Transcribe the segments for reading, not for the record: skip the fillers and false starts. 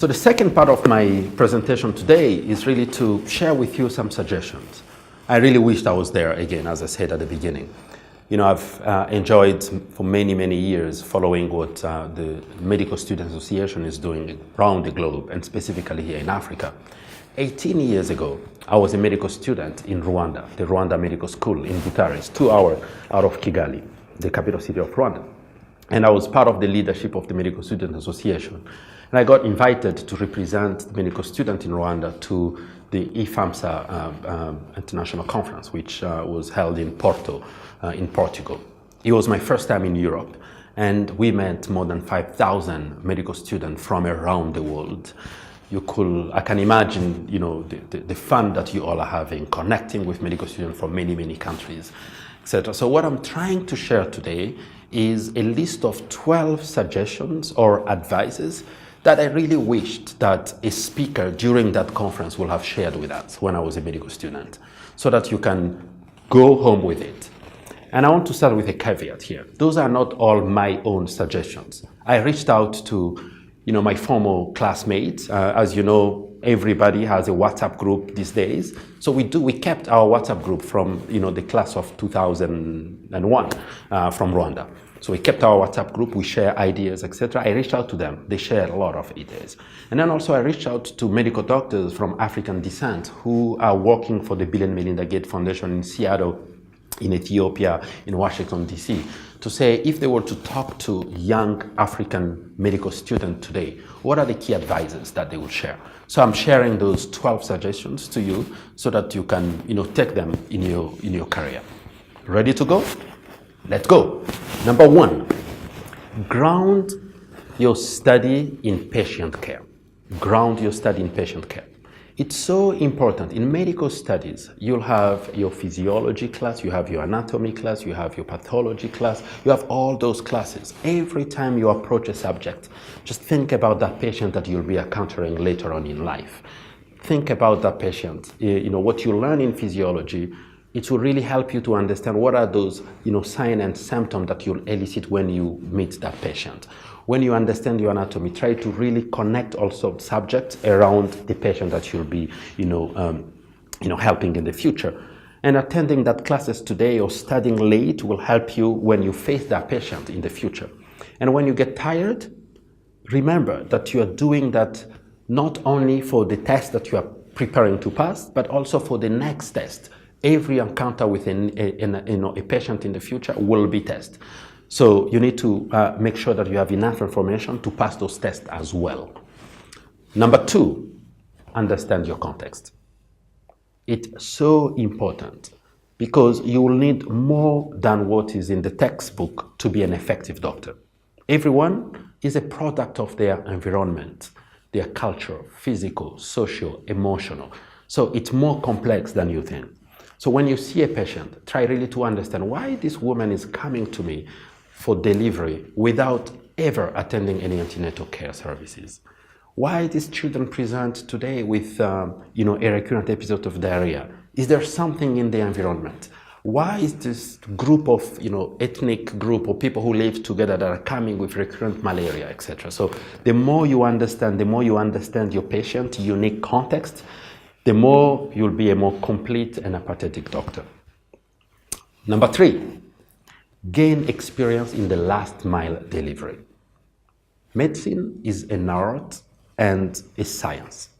So the second part of my presentation today is really to share with you some suggestions. I really wished I was there again, as I said at the beginning. You know, I've enjoyed for many, many years following what the Medical Students Association is doing around the globe, and specifically here in Africa. 18 years ago, I was a medical student in Rwanda, the Rwanda Medical School in Butare, 2 hours out of Kigali, the capital city of Rwanda. And I was part of the leadership of the Medical Students Association. And I got invited to represent the medical student in Rwanda to the IFAMSA International Conference, which was held in Porto, in Portugal. It was my first time in Europe, and we met more than 5,000 medical students from around the world. I can imagine, you know, the fun that you all are having, connecting with medical students from many, many countries, etc. So what I'm trying to share today is a list of 12 suggestions or advices that I really wished that a speaker during that conference would have shared with us when I was a medical student, so that you can go home with it. And I want to start with a caveat here. Those are not all my own suggestions. I reached out to, you know, my former classmates. As you know, everybody has a WhatsApp group these days. So we kept our WhatsApp group from, you know, the class of 2001 from Rwanda. So we kept our WhatsApp group, we share ideas, etc. I reached out to them, they share a lot of ideas. And then also I reached out to medical doctors from African descent who are working for the Bill and Melinda Gates Foundation in Seattle, in Ethiopia, in Washington, D.C., to say if they were to talk to young African medical students today, what are the key advices that they will share? So I'm sharing those 12 suggestions to you so that you can, you know, take them in your career. Ready to go? Let's go. Number 1, ground your study in patient care. Ground your study in patient care. It's so important. In medical studies, you'll have your physiology class, you have your anatomy class, you have your pathology class, you have all those classes. Every time you approach a subject, just think about that patient that you'll be encountering later on in life. Think about that patient. You know, what you learn in physiology, it will really help you to understand what are those, you know, signs and symptoms that you'll elicit when you meet that patient. When you understand your anatomy, try to really connect also subjects around the patient that you'll be, helping in the future. And attending that classes today or studying late will help you when you face that patient in the future. And when you get tired, remember that you are doing that not only for the test that you are preparing to pass, but also for the next test. Every encounter with a patient in the future will be tested. So you need to make sure that you have enough information to pass those tests as well. Number 2, understand your context. It's so important because you will need more than what is in the textbook to be an effective doctor. Everyone is a product of their environment, their culture, physical, social, emotional. So it's more complex than you think. So when you see a patient, try really to understand why this woman is coming to me for delivery without ever attending any antenatal care services. Why these children present today with a recurrent episode of diarrhea? Is there something in the environment? Why is this group of, ethnic group or people who live together that are coming with recurrent malaria, etc.? So the more you understand your patient, unique context, the more you'll be a more complete and empathetic doctor. Number 3, gain experience in the last mile delivery. Medicine is an art and a science.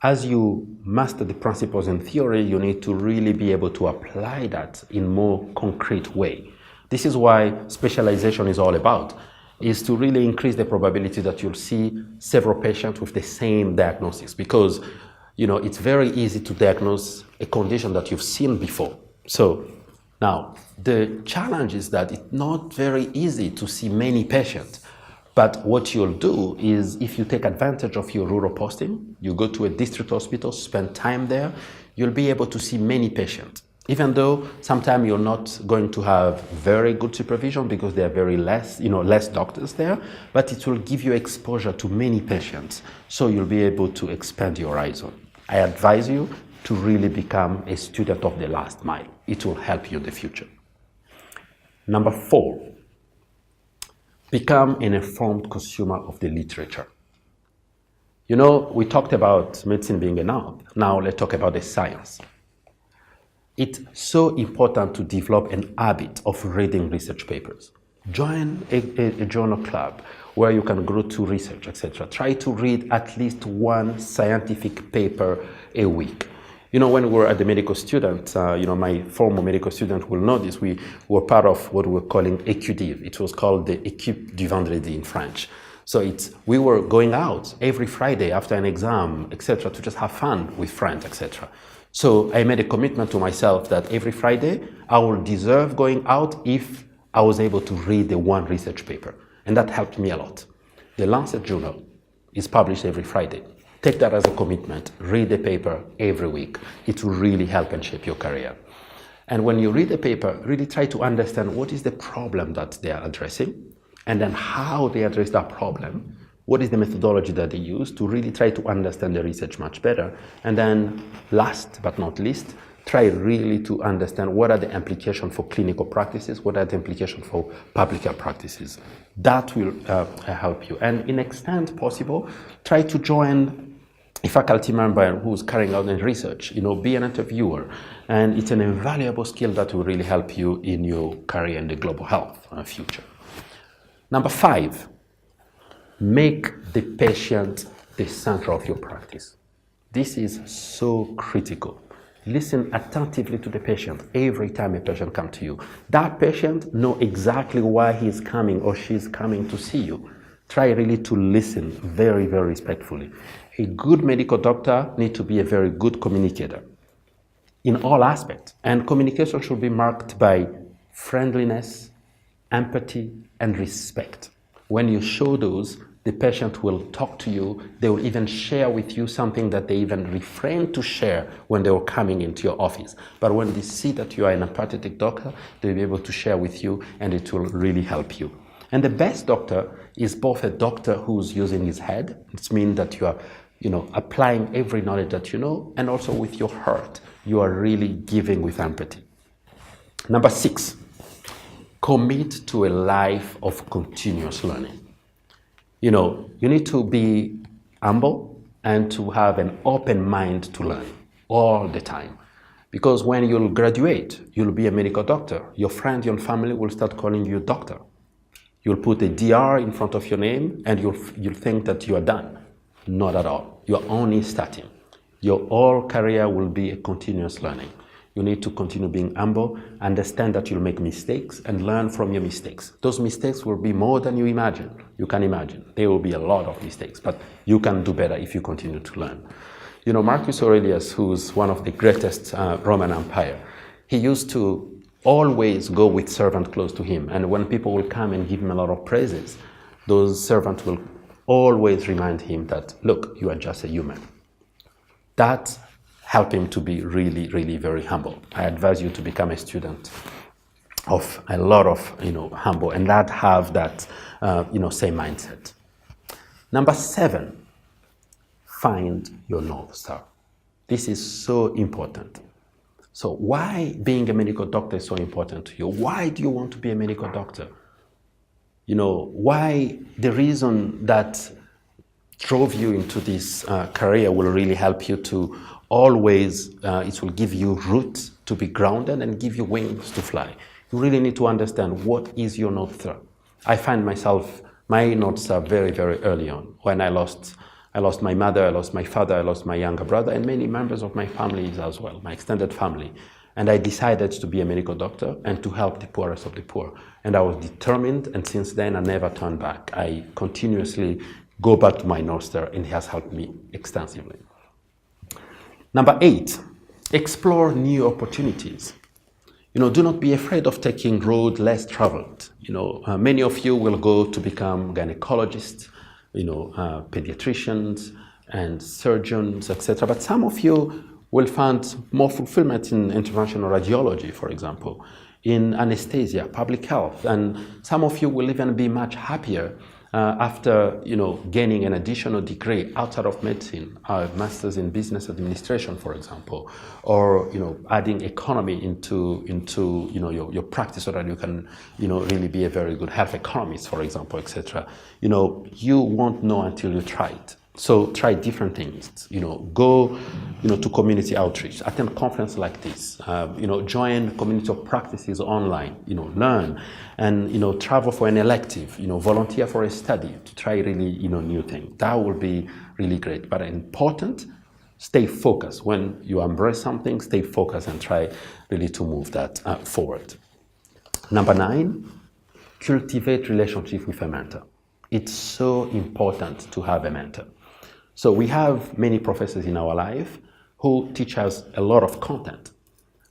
As you master the principles in theory, you need to really be able to apply that in more concrete way. This is why specialization is all about, is to really increase the probability that you'll see several patients with the same diagnosis, because it's very easy to diagnose a condition that you've seen before. So now, the challenge is that it's not very easy to see many patients. But what you'll do is, if you take advantage of your rural posting, you go to a district hospital, spend time there, you'll be able to see many patients. Even though sometimes you're not going to have very good supervision because there are less doctors there, but it will give you exposure to many patients, so you'll be able to expand your horizon. I advise you to really become a student of the last mile. It will help you in the future. Number 4, become an informed consumer of the literature. You know, we talked about medicine being an art. Now let's talk about the science. It's so important to develop an habit of reading research papers. Join a journal club where you can go to research, etc. Try to read at least one scientific paper a week. You know, when we were at the medical student, my former medical student will know this, we were part of what we were calling EQDIV. It was called the Équipe du Vendredi in French. So we were going out every Friday after an exam, etc., to just have fun with friends, etc. So I made a commitment to myself that every Friday I will deserve going out if I was able to read the one research paper. And that helped me a lot. The Lancet Journal is published every Friday. Take that as a commitment. Read the paper every week. It will really help and shape your career. And when you read the paper, really try to understand what is the problem that they are addressing, and then how they address that problem. What is the methodology that they use to really try to understand the research much better. And then last but not least, try really to understand what are the implications for clinical practices, what are the implications for public health practices. That will help you. And in extent possible, try to join a faculty member who's carrying out the research, be an interviewer. And it's an invaluable skill that will really help you in your career in the global health future. Number 5, make the patient the center of your practice. This is so critical. Listen attentively to the patient every time a patient comes to you. That patient knows exactly why he's coming or she's coming to see you. Try really to listen very, very respectfully. A good medical doctor needs to be a very good communicator in all aspects. And communication should be marked by friendliness, empathy, and respect. When you show those, the patient will talk to you. They will even share with you something that they even refrained to share when they were coming into your office. But when they see that you are an empathetic doctor, they'll be able to share with you, and it will really help you. And the best doctor is both a doctor who's using his head. It means that you are applying every knowledge that you know, and also with your heart. You are really giving with empathy. Number 6, commit to a life of continuous learning. You need to be humble and to have an open mind to learn all the time. Because when you'll graduate, you'll be a medical doctor. Your friend, your family will start calling you doctor. You'll put a DR in front of your name and you'll think that you are done. Not at all. You're only starting. Your whole career will be a continuous learning. You need to continue being humble, understand that you'll make mistakes, and learn from your mistakes. Those mistakes will be more than you can imagine. There will be a lot of mistakes, but you can do better if you continue to learn. Marcus Aurelius, who's one of the greatest Roman Empire, he used to always go with servants close to him. And when people will come and give him a lot of praises, those servants will always remind him that, look, you are just a human. That help him to be really, really very humble. I advise you to become a student of a lot of, humble, and have that, same mindset. Number 7, find your North Star. This is so important. So why being a medical doctor is so important to you? Why do you want to be a medical doctor? Why the reason that drove you into this career will really help you to always, it will give you roots to be grounded and give you wings to fly. You really need to understand what is your North Star. I find my North Star very, very early on. When I lost my mother, I lost my father, I lost my younger brother, and many members of my family as well, my extended family. And I decided to be a medical doctor and to help the poorest of the poor. And I was determined, and since then I never turned back. I continuously go back to my North Star, and it has helped me extensively. Number 8, explore new opportunities. Do not be afraid of taking road less traveled. Many of you will go to become gynecologists, pediatricians and surgeons, etc. But some of you will find more fulfillment in interventional radiology, for example, in anesthesia, public health, and some of you will even be much happier after gaining an additional degree outside of medicine, a master's in business administration, for example, or adding economy into your practice so that you can really be a very good health economist, for example, etc. You won't know until you try it. So try different things. Go, to community outreach. Attend conferences like this. Join community of practices online. Learn, and travel for an elective. Volunteer for a study to try really new things. That will be really great. But important, stay focused. When you embrace something, stay focused and try really to move that forward. Number 9, cultivate relationship with a mentor. It's so important to have a mentor. So we have many professors in our life who teach us a lot of content,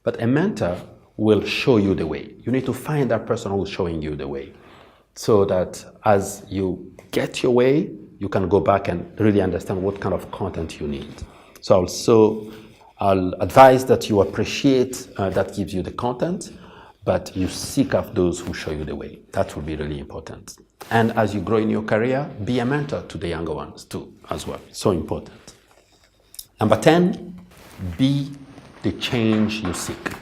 but a mentor will show you the way. You need to find that person who's showing you the way, so that as you get your way, you can go back and really understand what kind of content you need. So I'll advise that you appreciate that gives you the content, but you seek out those who show you the way. That will be really important. And as you grow in your career, be a mentor to the younger ones too, as well. So important. Number 10, be the change you seek.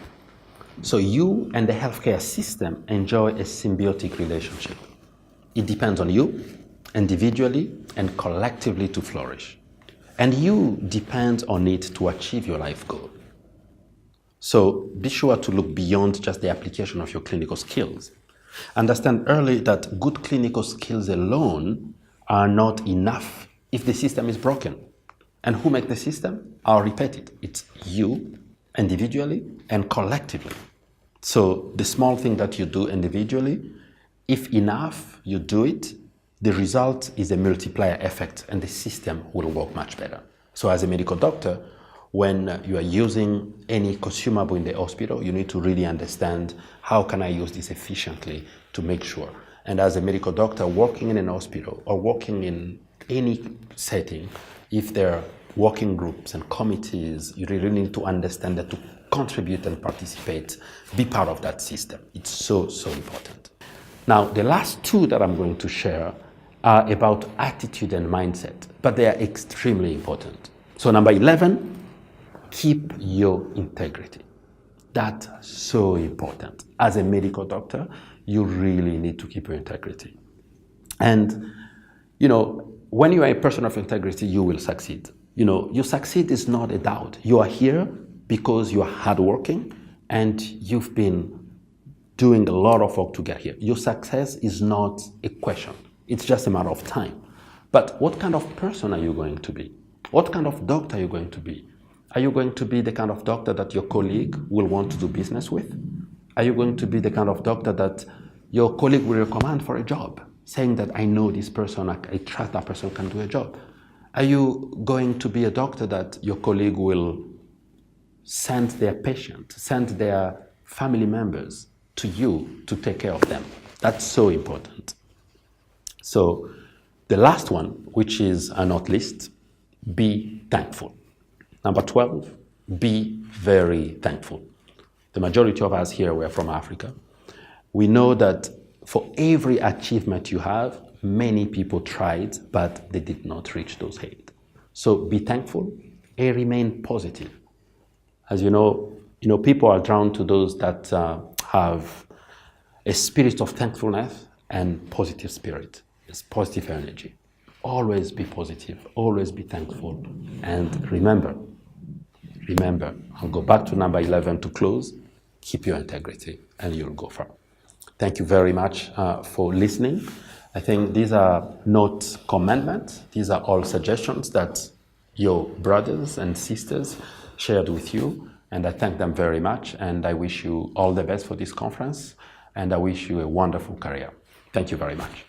So you and the healthcare system enjoy a symbiotic relationship. It depends on you, individually and collectively, to flourish. And you depend on it to achieve your life goal. So be sure to look beyond just the application of your clinical skills. Understand early that good clinical skills alone are not enough if the system is broken. And who make the system? I'll repeat it. It's you, individually and collectively. So the small thing that you do individually, if enough you do it, the result is a multiplier effect and the system will work much better. So as a medical doctor, when you are using any consumable in the hospital, you need to really understand, how can I use this efficiently to make sure? And as a medical doctor working in an hospital or working in any setting, if there are working groups and committees, you really need to understand that to contribute and participate, be part of that system. It's so, so important. Now, the last 2 that I'm going to share are about attitude and mindset, but they are extremely important. So number 11, keep your integrity. That's so important. As a medical doctor, you really need to keep your integrity. And, when you are a person of integrity, you will succeed. You succeed is not a doubt. You are here because you are hardworking and you've been doing a lot of work to get here. Your success is not a question. It's just a matter of time. But what kind of person are you going to be? What kind of doctor are you going to be? Are you going to be the kind of doctor that your colleague will want to do business with? Are you going to be the kind of doctor that your colleague will recommend for a job, saying that I know this person, I trust that person can do a job? Are you going to be a doctor that your colleague will send their patient, send their family members to you to take care of them? That's so important. So the last one, which is not least, be thankful. Number 12, be very thankful. The majority of us here, we're from Africa. We know that for every achievement you have, many people tried, but they did not reach those heights. So be thankful and remain positive. As you know, people are drawn to those that have a spirit of thankfulness and positive spirit. It's positive energy. Always be positive, always be thankful, and remember, I'll go back to number 11 to close, keep your integrity and you'll go far. Thank you very much for listening. I think these are not commandments, these are all suggestions that your brothers and sisters shared with you, and I thank them very much, and I wish you all the best for this conference, and I wish you a wonderful career. Thank you very much.